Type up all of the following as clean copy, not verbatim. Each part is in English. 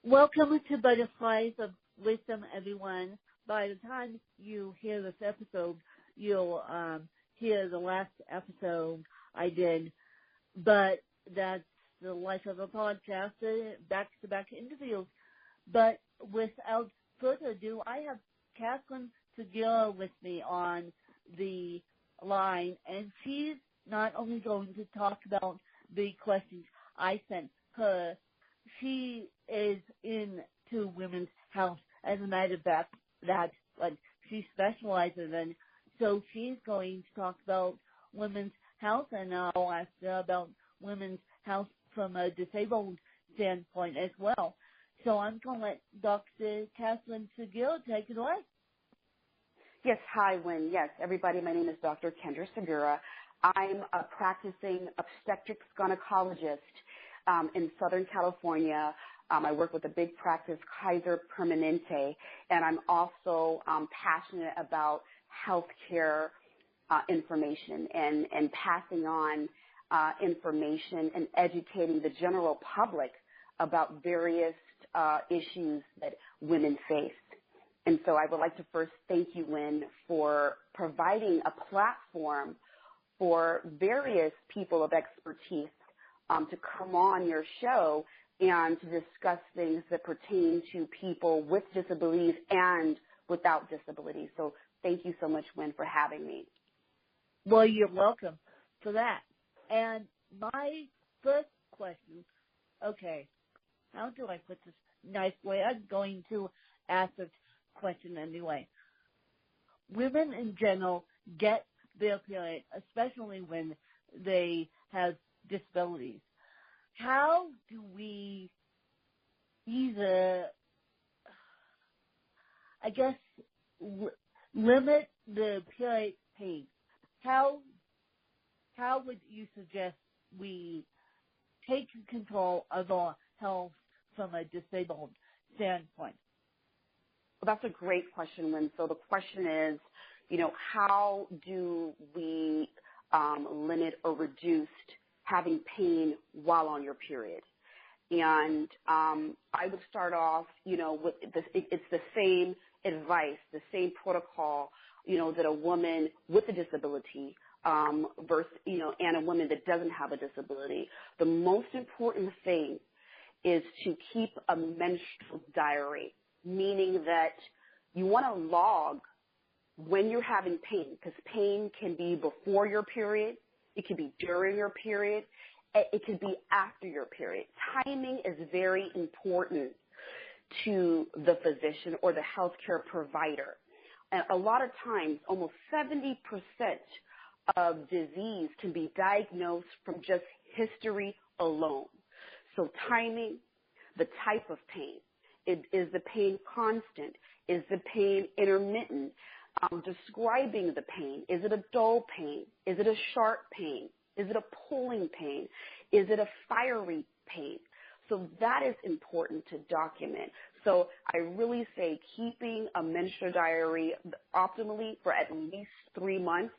Welcome to Butterflies of Wisdom, everyone. By the time you hear this episode, you'll hear the last episode I did. But that's the life of a podcast, back-to-back interviews. But without further ado, I have Kendra Segura with me on the line, and she's not only going to talk about the questions I sent her. She is into women's health. As a matter of fact, that's what she specializes in. So she's going to talk about women's health, and I'll ask her about women's health from a disabled standpoint as well. So I'm going to let Dr. Kendra Segura take it away. Yes, hi, Wynn. Yes, everybody, my name is Dr. Kendra Segura. I'm a practicing obstetrics gynecologist in Southern California. I work with a big practice, Kaiser Permanente, and I'm also passionate about healthcare information and passing on information and educating the general public about various issues that women face. And so I would like to first thank you, Wynn, for providing a platform for various people of expertise to come on your show and to discuss things that pertain to people with disabilities and without disabilities. So thank you so much, Wynn, for having me. Well, you're welcome for that. And my first question, okay, how do I put this nicely? I'm going to ask this question anyway. Women in general get their period, especially when they have disabilities. How do we either, I guess, limit the period pain? How would you suggest we take control of our health from a disabled standpoint? Well, that's a great question, Lynn. So the question is, how do we limit or reduce having pain while on your period? And I would start off, with this. It's the same advice, the same protocol, that a woman with a disability versus, and a woman that doesn't have a disability. The most important thing is to keep a menstrual diary, meaning that you want to log when you're having pain, because pain can be before your period, it can be during your period, it can be after your period. Timing is very important to the physician or the healthcare provider. And a lot of times, almost 70% of disease can be diagnosed from just history alone. So timing, the type of pain, is the pain constant? Is the pain intermittent? Describing the pain. Is it a dull pain? Is it a sharp pain? Is it a pulling pain? Is it a fiery pain? So that is important to document. So I really say keeping a menstrual diary optimally for at least 3 months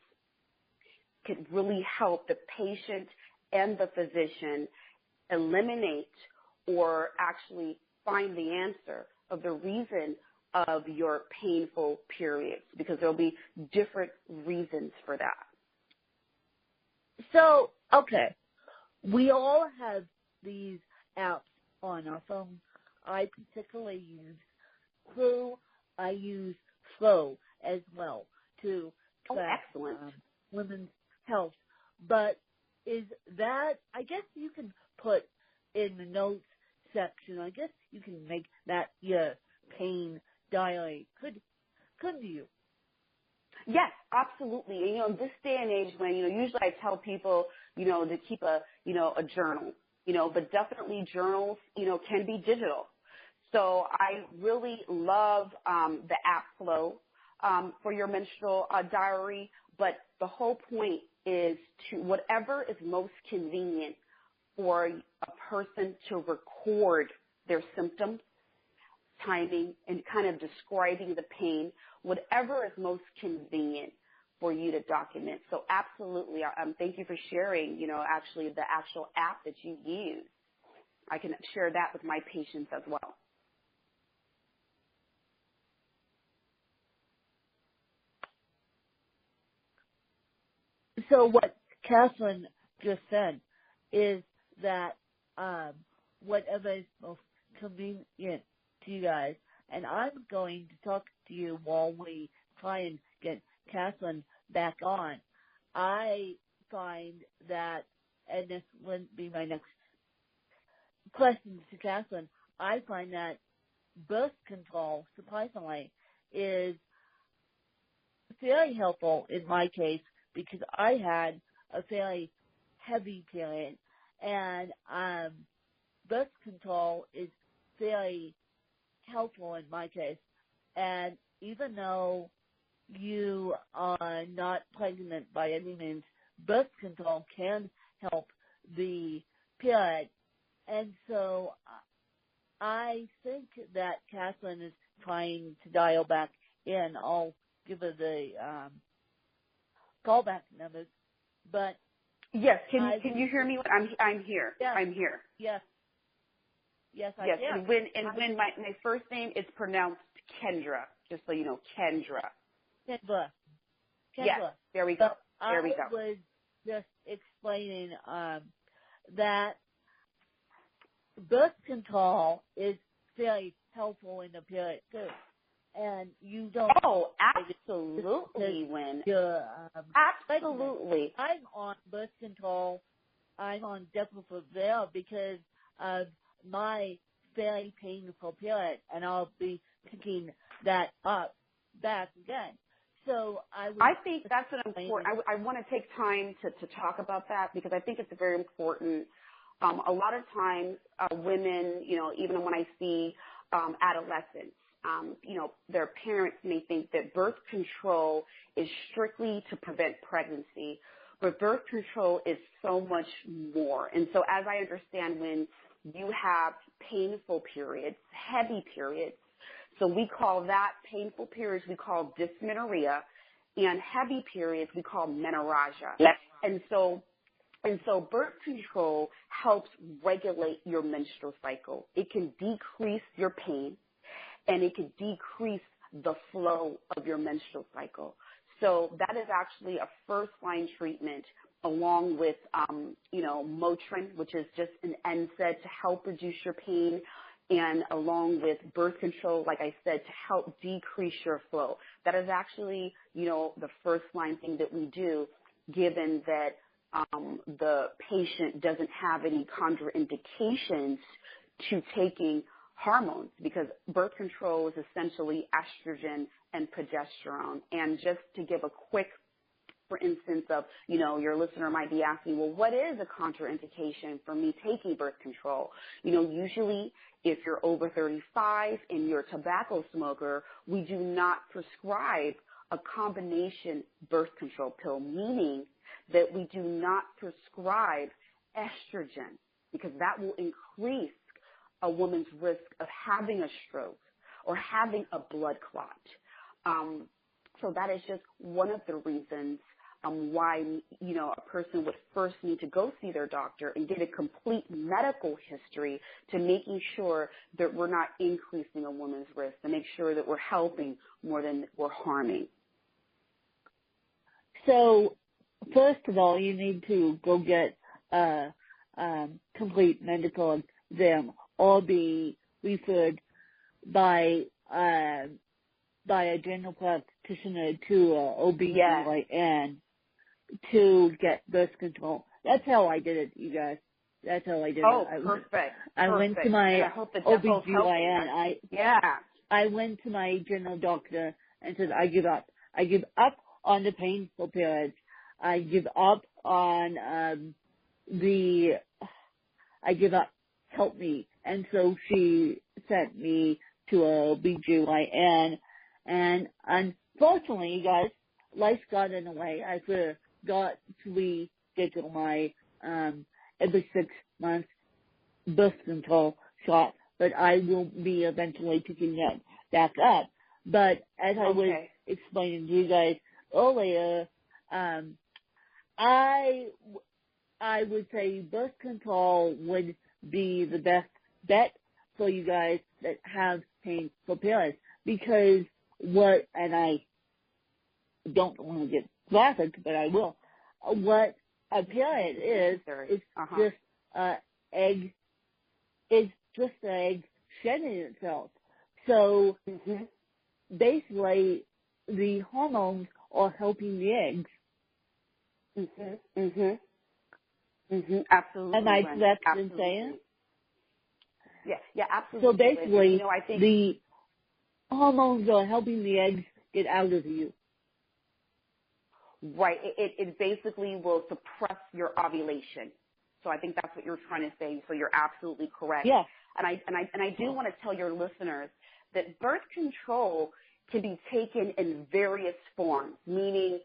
could really help the patient and the physician eliminate or actually find the answer of the reason of your painful periods, because there'll be different reasons for that. So, okay, we all have these apps on our phone. I particularly use Clue. I use Flow as well to track women's health. But is that, I guess you can put in the notes section, I guess you can make that your pain diary. Couldn't you? Yes, absolutely. And, in this day and age when, usually I tell people, to keep a journal, but definitely journals, can be digital. So I really love the app Flow for your menstrual diary, but the whole point is to whatever is most convenient for a person to record their symptoms, timing, and kind of describing the pain, whatever is most convenient for you to document. So absolutely, thank you for sharing, actually the actual app that you use. I can share that with my patients as well. So what Catherine just said is that whatever is most convenient to you guys, and I'm going to talk to you while we try and get Catherine back on. I find that, and this wouldn't be my next question to Catherine, I find that birth control, surprisingly, is very helpful in my case because I had a fairly heavy period, and birth control is very helpful in my case. And even though you are not pregnant by any means, birth control can help the period. And so I think that Catherine is trying to dial back in. I'll give her the callback numbers. But yes, can you hear me? I'm here. Yes. I'm here. Yes. Yes, I yes. can. And when my first name is pronounced Kendra, just so you know, Kendra. Kendra. Yes, there we go. There we go. I was just explaining that birth control is very helpful in the period too, and you don't. Oh, absolutely, Wynn. Absolutely. I'm on birth control. I'm on Depo-Provera because of my very painful period, and I'll be picking that up back again. So I think that's an important. I want to take time to talk about that because I think it's very important. A lot of times, women, even when I see adolescents, their parents may think that birth control is strictly to prevent pregnancy, but birth control is so much more. And so as I understand, when you have painful periods, heavy periods, so we call that painful periods, we call dysmenorrhea, and heavy periods we call menorrhagia. Yes. And so birth control helps regulate your menstrual cycle. It can decrease your pain, and it can decrease the flow of your menstrual cycle. So that is actually a first-line treatment along with, Motrin, which is just an NSAID to help reduce your pain, and along with birth control, like I said, to help decrease your flow. That is actually, the first-line thing that we do, given that the patient doesn't have any contraindications to taking hormones, because birth control is essentially estrogen and progesterone. And just to give a quick, for instance, of, your listener might be asking, well, what is a contraindication for me taking birth control? Usually if you're over 35 and you're a tobacco smoker, we do not prescribe a combination birth control pill, meaning that we do not prescribe estrogen because that will increase a woman's risk of having a stroke or having a blood clot. So that is just one of the reasons why, a person would first need to go see their doctor and get a complete medical history to making sure that we're not increasing a woman's risk, to make sure that we're helping more than we're harming. So, first of all, you need to go get a complete medical exam or be referred by a general practitioner to OBGYN to get birth control. That's how I did it, you guys. That's how I did it. Perfect. I perfect. went to my OBGYN. I went to my general doctor and said, I give up. I give up on the painful periods. I give up on I give up. Help me. And so she sent me to a OBGYN. And unfortunately, you guys, life got in the way. I forgot to reschedule my every 6 months birth control shot, but I will be eventually picking that back up. But as I was explaining to you guys earlier, I would say birth control would be the best bet for you guys that have painful periods, because and I don't want to get graphic, but I will. what a period is just egg. It's just the egg shedding itself. So basically, the hormones are helping the eggs. Absolutely. Am I correct in saying? Yeah, absolutely. So basically, you know, I think the hormones are helping the eggs get out of you. Right. It basically will suppress your ovulation. So I think that's what you're trying to say. So you're absolutely correct. Yeah. And I do want to tell your listeners that birth control can be taken in various forms, meaning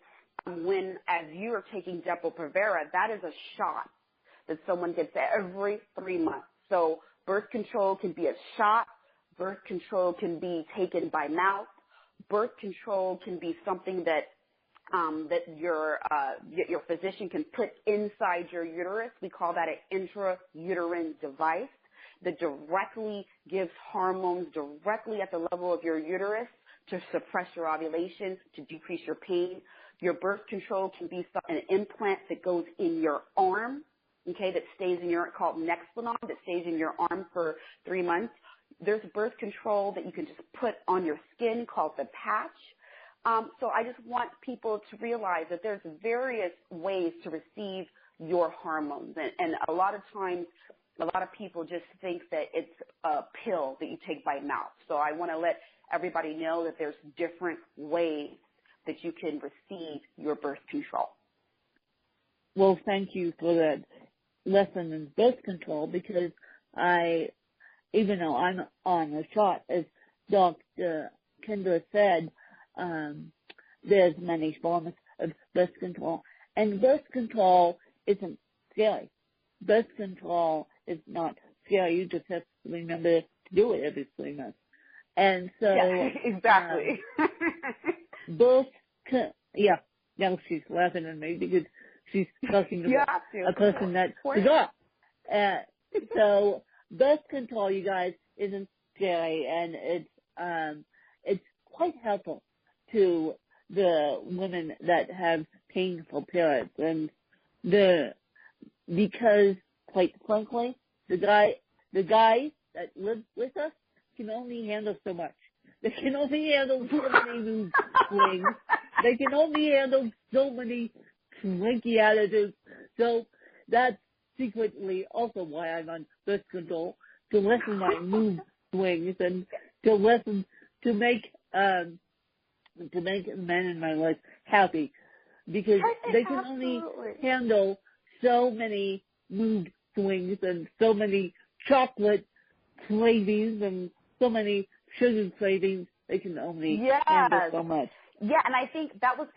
when, as you are taking Depo-Provera, that is a shot that someone gets every 3 months. So birth control can be a shot. Birth control can be taken by mouth. Birth control can be something that your physician can put inside your uterus. We call that an intrauterine device that directly gives hormones directly at the level of your uterus to suppress your ovulation, to decrease your pain. Your birth control can be an implant that goes in your arm, okay, that stays in your, called Nexplanon, that stays in your arm for 3 months. There's birth control that you can just put on your skin called the patch. So I just want people to realize that there's various ways to receive your hormones. And a lot of times, a lot of people just think that it's a pill that you take by mouth. So I want to let everybody know that there's different ways that you can receive your birth control. Well, thank you for that lesson in birth control, because even though I'm on a shot, as Dr. Kendra said, there's many forms of birth control. And birth control isn't scary. Birth control is not scary. You just have to remember to do it every 3 months. And so... Yeah, exactly. Now she's laughing at me because she's talking about a person that forgot. So birth control, you guys, isn't scary, and it's quite helpful to the women that have painful periods, and because quite frankly, the guys that live with us can only handle so much. They can only handle so many mood swings. They can only handle so many cranky attitudes. So that's secretly also why I'm on birth control, to lessen my mood swings and to make men in my life happy, because they can only handle so many mood swings and so many chocolate cravings and so many sugar cravings. They can only handle so much. Yeah, and I think that was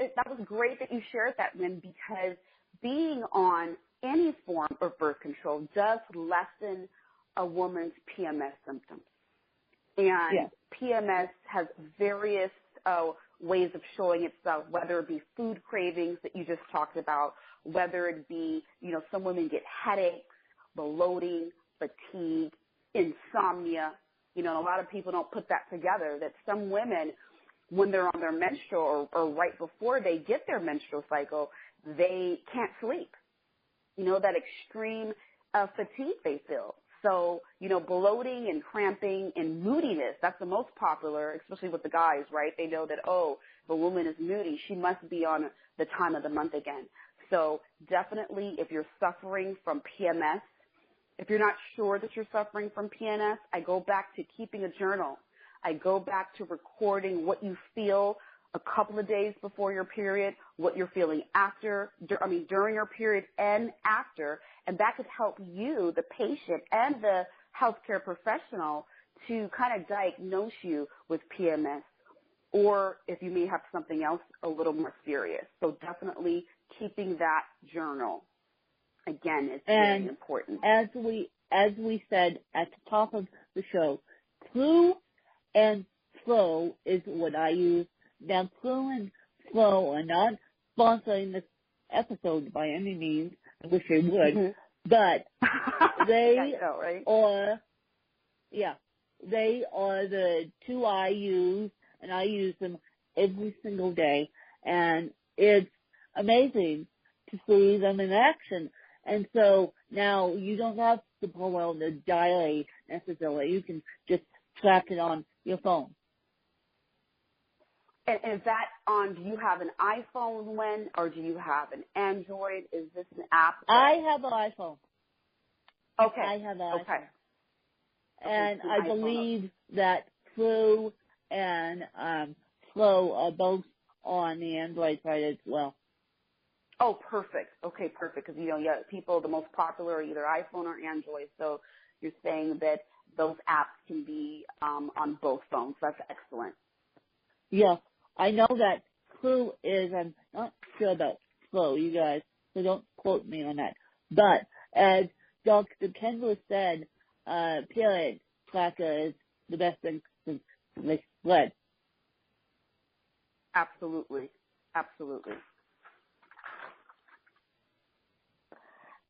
great that you shared that, Lynn, because being on any form of birth control does lessen a woman's PMS symptoms. And PMS has various ways of showing itself, whether it be food cravings that you just talked about, whether it be, some women get headaches, bloating, fatigue, insomnia. A lot of people don't put that together, that some women, when they're on their menstrual or right before they get their menstrual cycle, they can't sleep. That extreme fatigue they feel. So, bloating and cramping and moodiness, that's the most popular, especially with the guys, right? They know that, if a woman is moody, she must be on the time of the month again. So definitely, if you're suffering from PMS, if you're not sure that you're suffering from PMS, I go back to keeping a journal. I go back to recording what you feel a couple of days before your period, what you're feeling during your period and after, and that could help you, the patient, and the healthcare professional to kind of diagnose you with PMS, or if you may have something else a little more serious. So definitely keeping that journal, again, is very important. As we said at the top of the show, Clue and Flow is what I use. Now, Clue and Flow are not sponsoring this episode by any means. I wish they would, but they they are the two I use, and I use them every single day, and it's amazing to to see them in action. And so now you don't have to pull out the diary necessarily. You can just track it on your phone. And is that on, do you have an iPhone, Wen, or do you have an Android? Is this an app? I have an iPhone. Okay. I have an okay. iPhone. And I believe that Flu and Flow are both on the Android side as well. Oh, perfect. Okay, perfect. Because, people, the most popular are either iPhone or Android. So you're saying that those apps can be on both phones. That's excellent. Yes. I know that Flu is, I'm not sure about Flow, you guys, so don't quote me on that. But as Dr. Kendra said, period tracker is the best thing since they fled. Absolutely. Absolutely.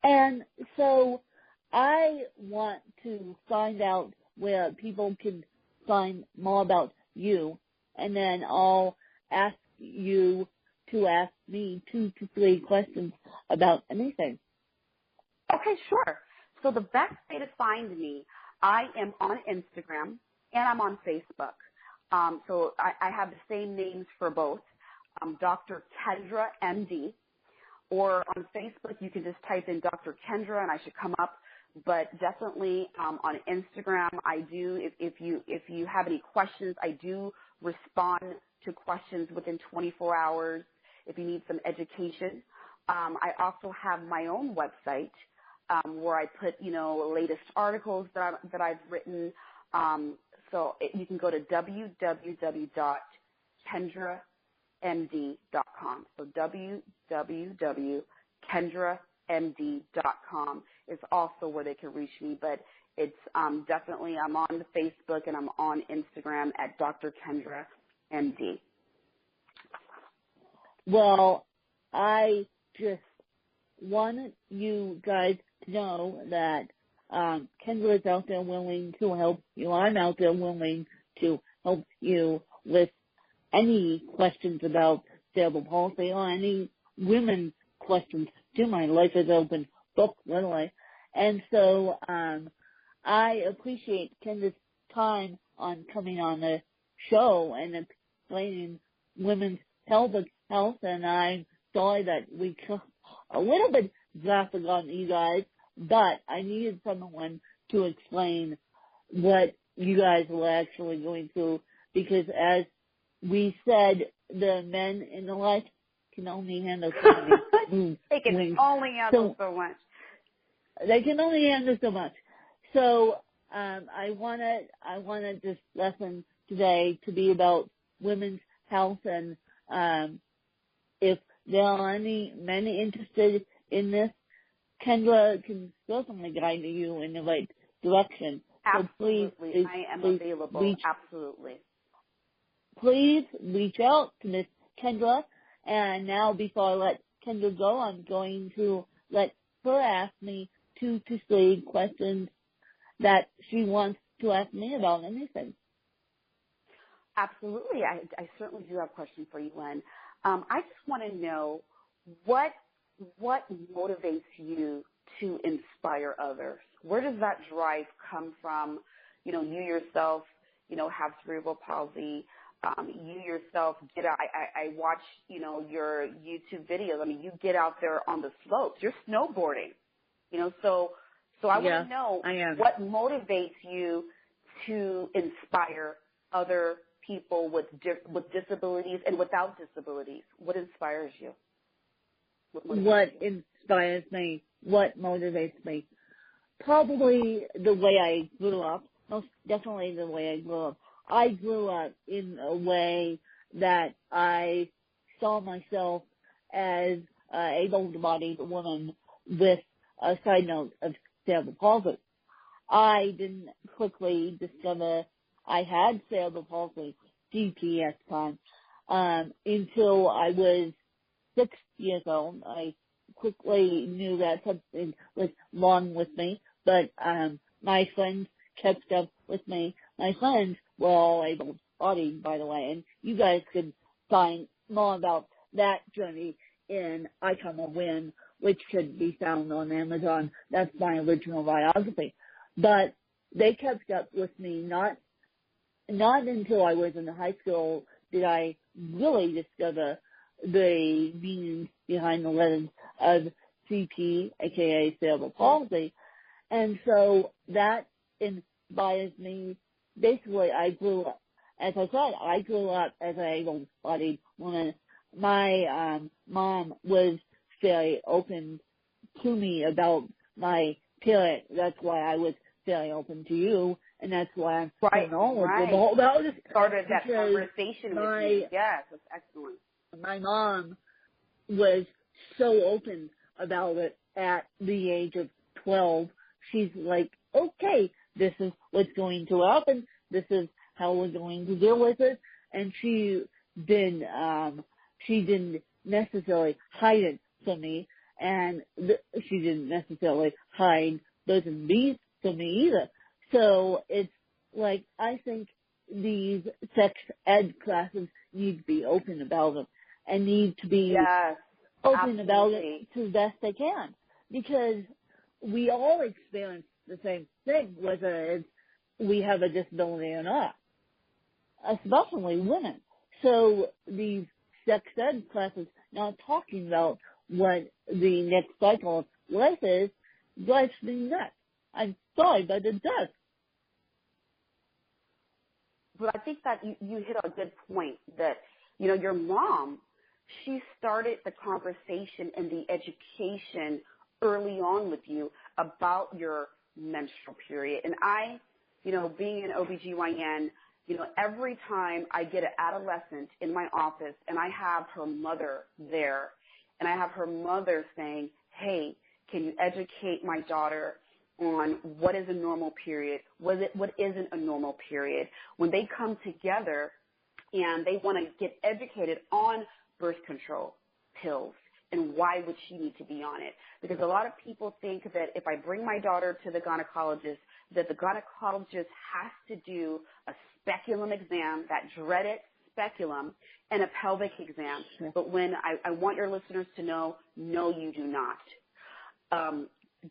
And so I want to find out where people can find more about you, and then I'll ask you to ask me 2 to 3 questions about anything. Okay, sure. So the best way to find me, I am on Instagram and I'm on Facebook. So I have the same names for both, Dr. Kendra MD. Or on Facebook, you can just type in Dr. Kendra and I should come up. But definitely on Instagram, I do. If you have any questions, I do respond to questions within 24 hours. If you need some education, I also have my own website where I put latest articles that I've written. So you can go to www.kendramd.com. So www.kendramd.com is also where they can reach me. But it's definitely, I'm on Facebook and I'm on Instagram at Dr. Kendra MD. Well, I just wanted you guys to know that Kendra is out there willing to help you. I'm out there willing to help you with any questions about cerebral palsy or any women's questions to my Life is Open book, literally. And so I appreciate Kendra's time on coming on the show and explaining women's pelvic health, and I'm sorry that we took a little bit graphic on you guys, but I needed someone to explain what you guys were actually going through, because as we said, the men in the life can only handle so many moves. They can only handle so much. They can only handle so much. So I wanted this lesson today to be about women's health, and if there are any men interested in this, Kendra can certainly guide you in the right direction. Absolutely. So please, I am available. Absolutely. Please reach out to Miss Kendra. And now, before I let Kendra go, I'm going to let her ask me 2 to 3 questions that she wants to ask me about anything. Absolutely. I certainly do have a question for you, Len. I just want to know what motivates you to inspire others? Where does that drive come from? You yourself, have cerebral palsy. You yourself I watch, your YouTube videos. I mean, you get out there on the slopes. You're snowboarding, so I want to know what motivates you to inspire other people with disabilities and without disabilities. What inspires you? What inspires me? What motivates me? Probably the way I grew up. Most definitely the way I grew up. I grew up in a way that I saw myself as an able-bodied woman with a side note of cerebral palsy. I didn't quickly discover I had cerebral palsy, CP at the time, until I was 6 years old. I quickly knew that something was wrong with me, but my friends kept up with me. My friends were all able-bodied, by the way, and you guys can find more about that journey in I Come a Win, which could be found on Amazon. That's my original biography. But they kept up with me. Not until I was in high school did I really discover the meaning behind the letters of CP, aka cerebral palsy. And so that inspires me. Basically, I grew up, as I said, I grew up as an able-bodied woman. My mom was very open to me about my period. That's why I was very open to you, and that's why I'm so knowledgeable about it. Started that conversation with you. Yes, that's excellent. My mom was so open about it at the age of 12. She's like, okay, this is what's going to happen. This is how we're going to deal with it. And she didn't necessarily hide it from me, and she didn't necessarily hide those and these from me either. So it's like, I think these sex ed classes need to be open about them and need to be open about it to the best they can, because we all experience the same thing, whether we have a disability or not, especially women. So these sex ed classes not talking about what the next cycle of life is drives me nuts. I'm sorry, but it does. But I think that you hit a good point that, you know, your mom, she started the conversation and the education early on with you about your menstrual period. And I, you know, being an OBGYN, you know, every time I get an adolescent in my office and I have her mother there and I have her mother saying, hey, can you educate my daughter on what is a normal period, what isn't a normal period? When they come together and they want to get educated on birth control pills and why would she need to be on it? Because a lot of people think that if I bring my daughter to the gynecologist, that the gynecologist has to do a speculum exam, that dreaded speculum, and a pelvic exam. Sure. But when I want your listeners to know, no, you do not.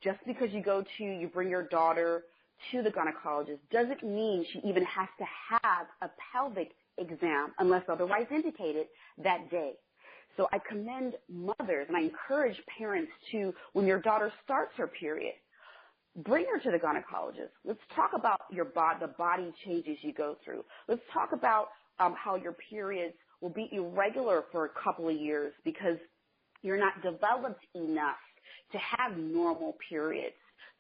Just because you bring your daughter to the gynecologist doesn't mean she even has to have a pelvic exam unless otherwise indicated that day. So I commend mothers and I encourage parents to, when your daughter starts her period, bring her to the gynecologist. Let's talk about the body changes you go through. Let's talk about how your periods will be irregular for a couple of years because you're not developed enough to have normal periods.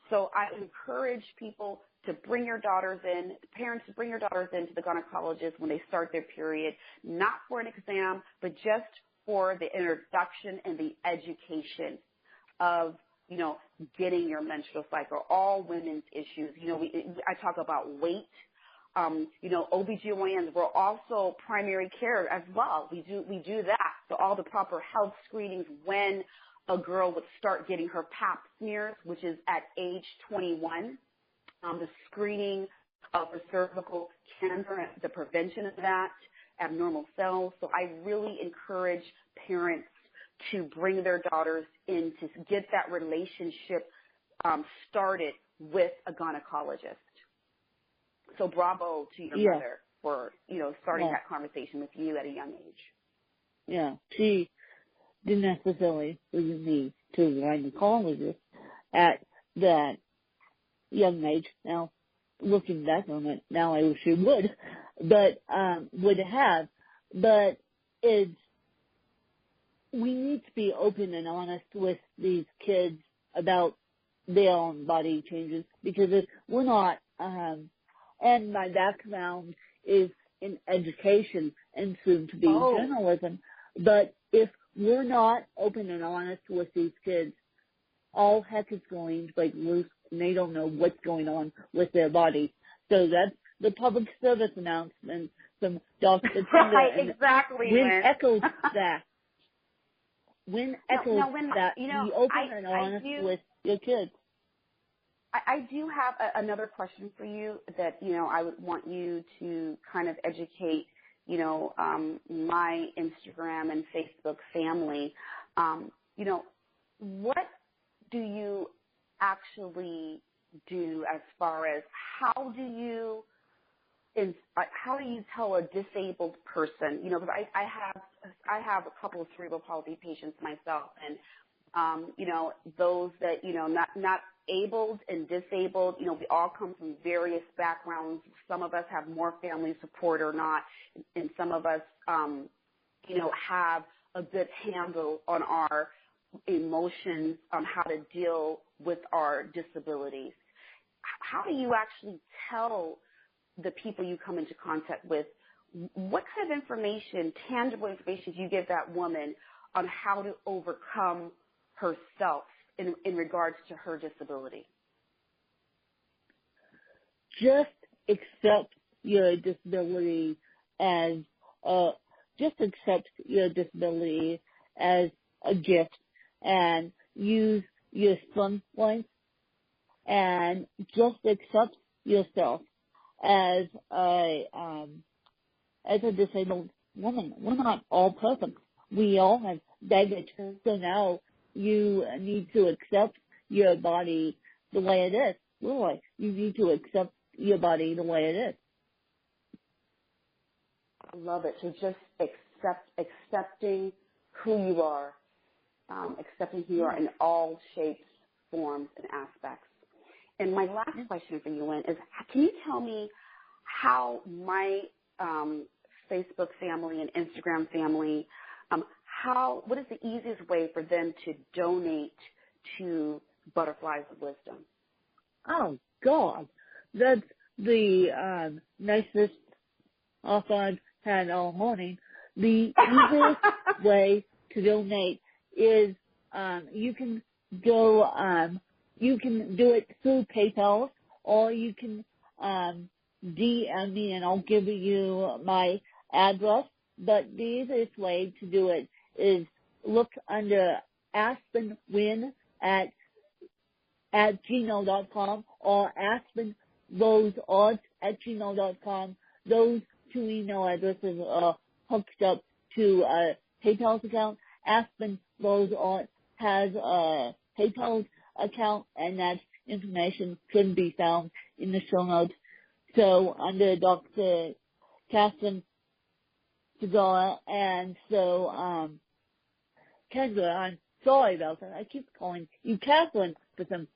So I encourage people to bring your daughters in, parents to bring your daughters in to the gynecologist when they start their period, not for an exam, but just for the introduction and the education of, you know, getting your menstrual cycle, all women's issues. You know, I talk about weight. You know, OBGYNs, we're also primary care as well. We do that. So all the proper health screenings when a girl would start getting her pap smears, which is at age 21. The screening of her cervical cancer, the prevention of that, abnormal cells. So I really encourage parents to bring their daughters in to get that relationship started with a gynecologist. So bravo to your mother for, you know, starting that conversation with you at a young age. Yeah, she didn't necessarily lead me to a gynecologist at that young age. Now, looking back on it, now I wish she would, but would have. But we need to be open and honest with these kids about their own body changes, because if we're not, and my background is in education and soon to be journalism, but if we're not open and honest with these kids, all heck is going to break loose and they don't know what's going on with their bodies. So that's the public service announcement from Dr. Kendra. Right, exactly. Wynn echoes that. Wynn echoes that. You know, be open and honest with your kids. I do have another question for you that, you know, I would want you to kind of educate, you know, my Instagram and Facebook family. You know, what do you actually do as far as how do you tell a disabled person, you know, because I have a couple of cerebral palsy patients myself, and you know, those that, you know, not abled and disabled, you know, we all come from various backgrounds. Some of us have more family support or not, and some of us, you know, have a good handle on our emotions, on how to deal with our disabilities. How do you actually tell the people you come into contact with, what kind of information, tangible information do you give that woman on how to overcome herself in regards to her disability? Just accept your disability as a gift, and use your strong points, and just accept yourself as a disabled woman. We're not all perfect. We all have baggage. So now you need to accept your body the way it is. Really, you need to accept your body the way it is. I love it. So just accepting who you are, accepting who you are in all shapes, forms, and aspects. And my last question for you, Lynn, is can you tell me how my Facebook family and Instagram family, what is the easiest way for them to donate to Butterflies of Wisdom? Oh, God. That's the nicest offer I've had all morning. The easiest way to donate is you can do it through PayPal, or you can DM me and I'll give you my address. But the easiest way to do it is look under Aspen Win at gmail.com or Aspen Rose Arts at gmail.com. Those two email addresses are hooked up to a PayPal account. Aspen Rose Arts has a PayPal account, and that information can be found in the show notes. So under Dr. Kendra Segura, and so Kendra, I'm sorry about that. I keep calling you Catherine for some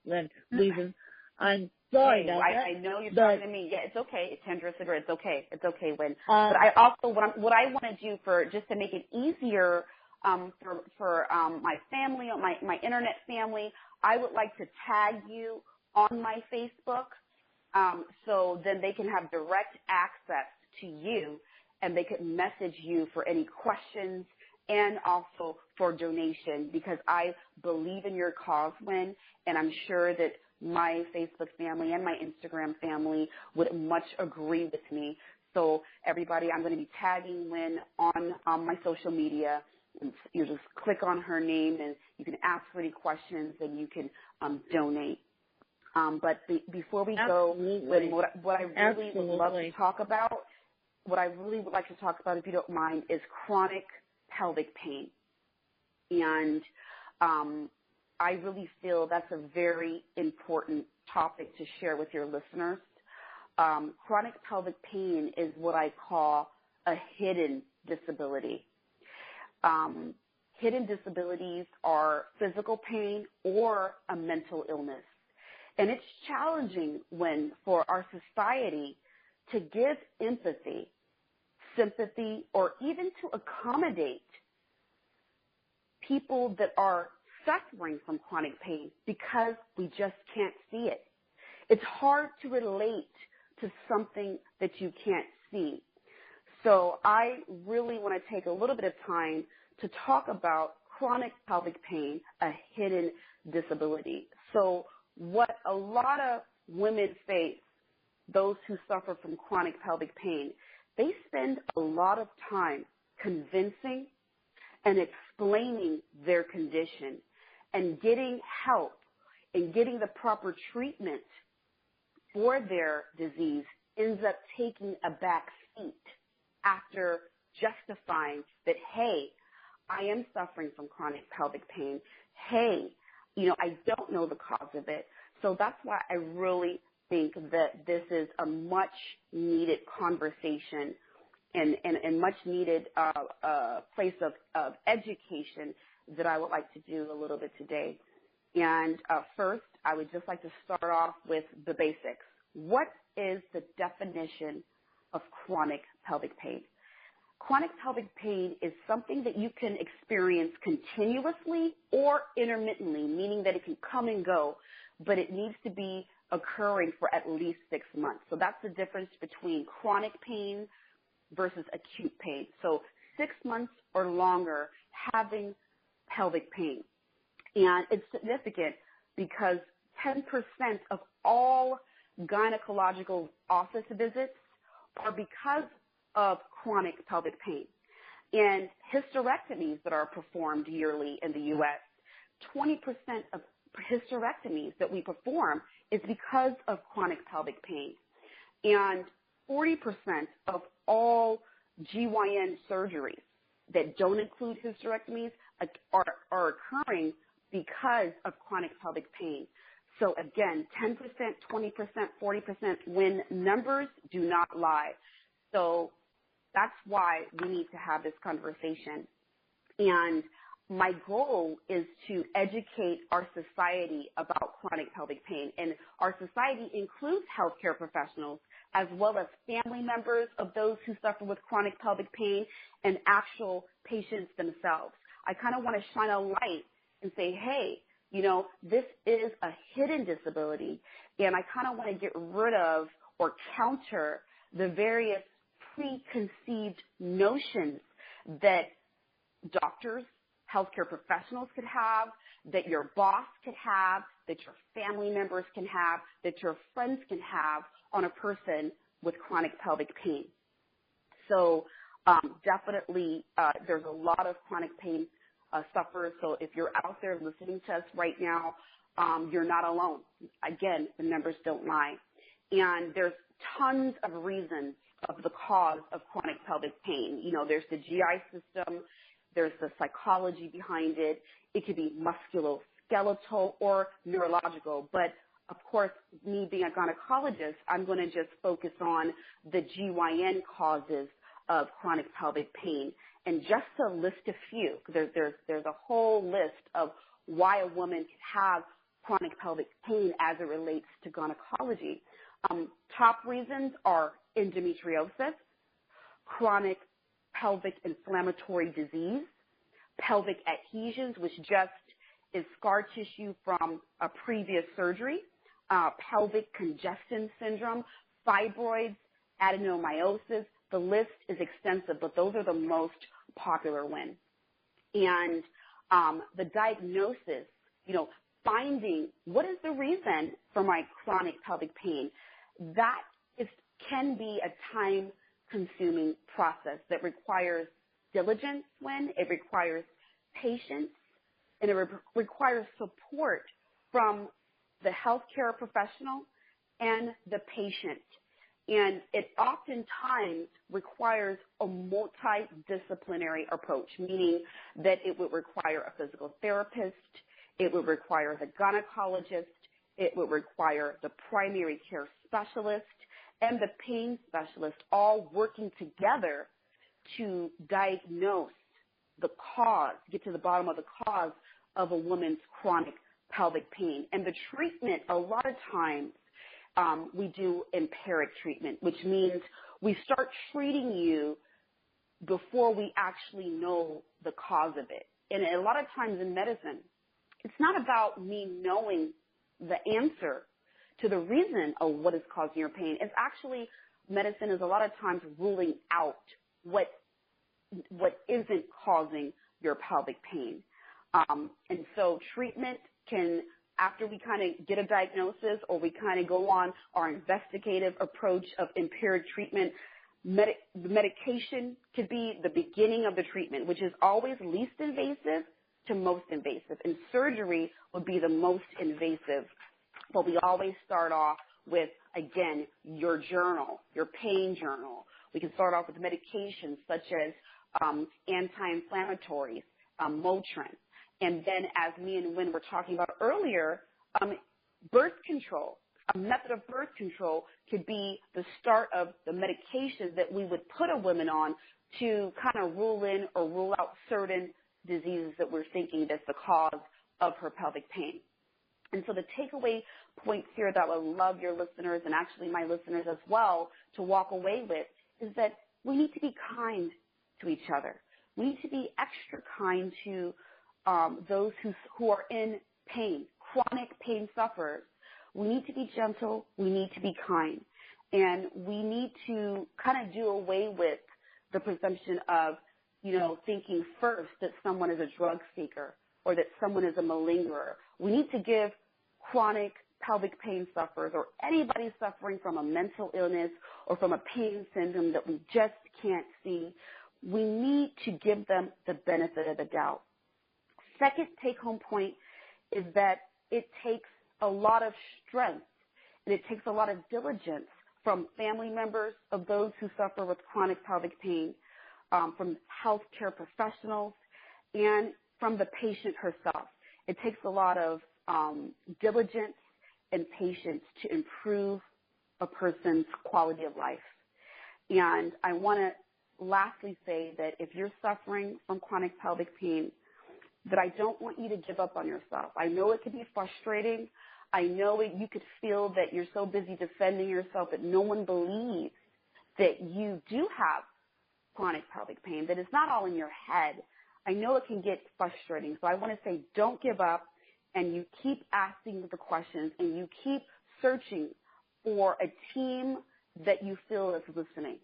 reason. I'm sorry about that. I know you're talking to me. Yeah, it's okay. It's Kendra Segura. It's okay. It's okay, Lynn. But I also, what I want to do just to make it easier for my family, my internet family, I would like to tag you on my Facebook, so then they can have direct access to you, and they could message you for any questions and also for donation, because I believe in your cause, Lynn, and I'm sure that my Facebook family and my Instagram family would much agree with me. So everybody, I'm going to be tagging Lynn on my social media. You just click on her name, and you can ask for any questions, and you can donate. But before we go, Lynn, what I really would love to talk about, if you don't mind, is chronic pelvic pain. And I really feel that's a very important topic to share with your listeners. Chronic pelvic pain is what I call a hidden disability. Hidden disabilities are physical pain or a mental illness. And it's challenging for our society to give empathy, sympathy, or even to accommodate people that are suffering from chronic pain, because we just can't see it. It's hard to relate to something that you can't see. So I really want to take a little bit of time to talk about chronic pelvic pain, a hidden disability. So what a lot of women face, those who suffer from chronic pelvic pain, they spend a lot of time convincing and explaining their condition, and getting help and getting the proper treatment for their disease ends up taking a back seat after justifying that, hey, I am suffering from chronic pelvic pain. Hey, I don't know the cause of it. So that's why I really think that this is a much needed conversation and much needed place of education that I would like to do a little bit today. And first, I would just like to start off with the basics. What is the definition of chronic pelvic pain? Chronic pelvic pain is something that you can experience continuously or intermittently, meaning that it can come and go, but it needs to be occurring for at least 6 months. So that's the difference between chronic pain versus acute pain. So 6 months or longer having pelvic pain. And it's significant because 10% of all gynecological office visits are because of chronic pelvic pain. And hysterectomies that are performed yearly in the U.S., 20% of hysterectomies that we perform is because of chronic pelvic pain. And 40% of all GYN surgeries that don't include hysterectomies are occurring because of chronic pelvic pain. So again, 10%, 20%, 40%, when numbers do not lie. So that's why we need to have this conversation. And my goal is to educate our society about chronic pelvic pain. And our society includes healthcare professionals as well as family members of those who suffer with chronic pelvic pain and actual patients themselves. I kind of want to shine a light and say, hey, this is a hidden disability, and I kind of want to get rid of or counter the various preconceived notions that doctors, healthcare professionals could have, that your boss could have, that your family members can have, that your friends can have on a person with chronic pelvic pain. So definitely there's a lot of chronic pain sufferers. So if you're out there listening to us right now, you're not alone. Again, the numbers don't lie. And there's tons of reasons of the cause of chronic pelvic pain. There's the GI system, there's the psychology behind it. It could be musculoskeletal or neurological. But of course, me being a gynecologist, I'm going to just focus on the GYN causes of chronic pelvic pain. And just to list a few, there's a whole list of why a woman can have chronic pelvic pain as it relates to gynecology. Top reasons are endometriosis, chronic pelvic inflammatory disease, pelvic adhesions, which just is scar tissue from a previous surgery, pelvic congestion syndrome, fibroids, adenomyosis. The list is extensive, but those are the most popular ones. And the diagnosis, finding what is the reason for my chronic pelvic pain, that can be a time-consuming process that requires diligence it requires patience, and it requires support from the healthcare professional and the patient. And it oftentimes requires a multidisciplinary approach, meaning that it would require a physical therapist, it would require the gynecologist, it would require the primary care specialist and the pain specialist all working together to diagnose the cause, get to the bottom of the cause of a woman's chronic pelvic pain. And the treatment, a lot of times, we do empiric treatment, which means we start treating you before we actually know the cause of it. And a lot of times in medicine, it's not about me knowing the answer to the reason of what is causing your pain. It's actually, medicine is a lot of times ruling out what isn't causing your pelvic pain. And so treatment can, after we kind of get a diagnosis or we kind of go on our investigative approach of empiric treatment, medication could be the beginning of the treatment, which is always least invasive to most invasive. And surgery would be the most invasive. But we always start off with, again, your journal, your pain journal. We can start off with medications such as anti-inflammatories, Motrin. And then, as me and Wynn were talking about earlier, birth control. A method of birth control could be the start of the medication that we would put a woman on to kind of rule in or rule out certain diseases that we're thinking that's the cause of her pelvic pain. And so the takeaway points here that I would love your listeners and actually my listeners as well to walk away with is that we need to be kind to each other. We need to be extra kind to those who are in pain, chronic pain sufferers. We need to be gentle. We need to be kind. And we need to kind of do away with the presumption of, thinking first that someone is a drug seeker or that someone is a malingerer. We need to give chronic pelvic pain sufferers or anybody suffering from a mental illness or from a pain syndrome that we just can't see, we need to give them the benefit of the doubt. Second take-home point is that it takes a lot of strength and it takes a lot of diligence from family members of those who suffer with chronic pelvic pain, from healthcare professionals, and from the patient herself. It takes a lot of diligence and patience to improve a person's quality of life. And I want to lastly say that if you're suffering from chronic pelvic pain, that I don't want you to give up on yourself. I know it can be frustrating. I know you could feel that you're so busy defending yourself that no one believes that you do have chronic pelvic pain, that it's not all in your head. I know it can get frustrating. So I want to say don't give up, and you keep asking the questions, and you keep searching for a team that you feel is listening.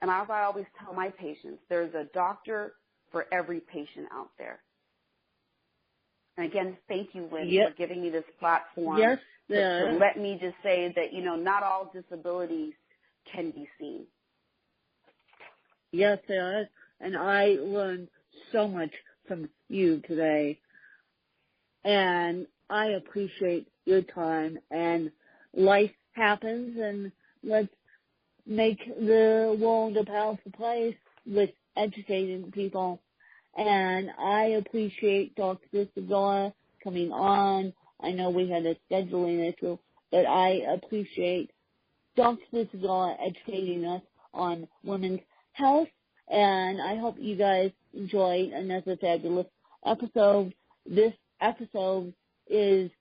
And as I always tell my patients, there's a doctor for every patient out there. And again, thank you, Lynn, for giving me this platform. Yes, to let me just say that, not all disabilities can be seen. Yes, there is. And I learned so much from you today. And I appreciate your time. And life happens, and let's make the world a powerful place with educating people. And I appreciate Dr. Segura coming on. I know we had a scheduling issue, but I appreciate Dr. Segura educating us on women's health. And I hope you guys enjoyed another fabulous episode. This episode is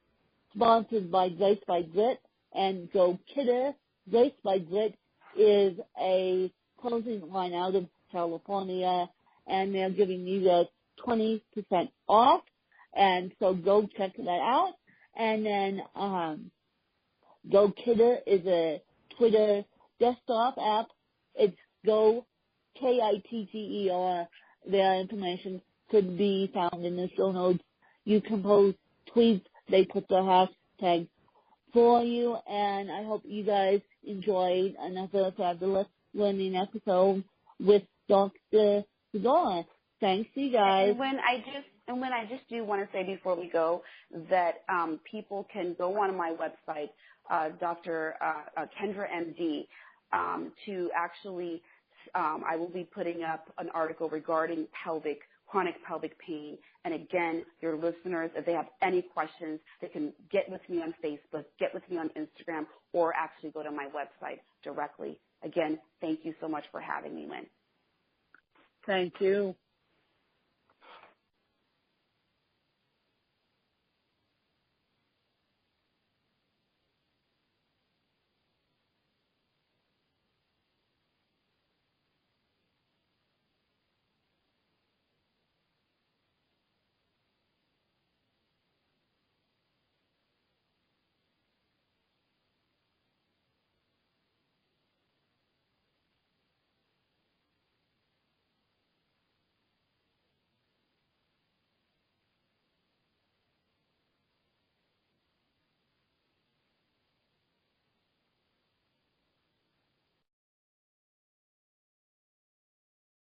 sponsored by Grace by Grit and Go Kidder. Grace by Grit is a clothing line out of California, and they're giving you guys 20% off. And so go check that out. And then Go Kidder is a Twitter desktop app. It's Go Kitter. Their information could be found in the show notes. You can post tweets. They put the hashtag for you. And I hope you guys enjoyed another fabulous learning episode with Dr. Segura. Thanks, you guys. And when I just do want to say before we go that people can go on my website, Dr. Kendra MD, to actually, I will be putting up an article regarding chronic pelvic pain. And again, your listeners, if they have any questions, they can get with me on Facebook, get with me on Instagram, or actually go to my website directly. Again, thank you so much for having me, Lynn. Thank you.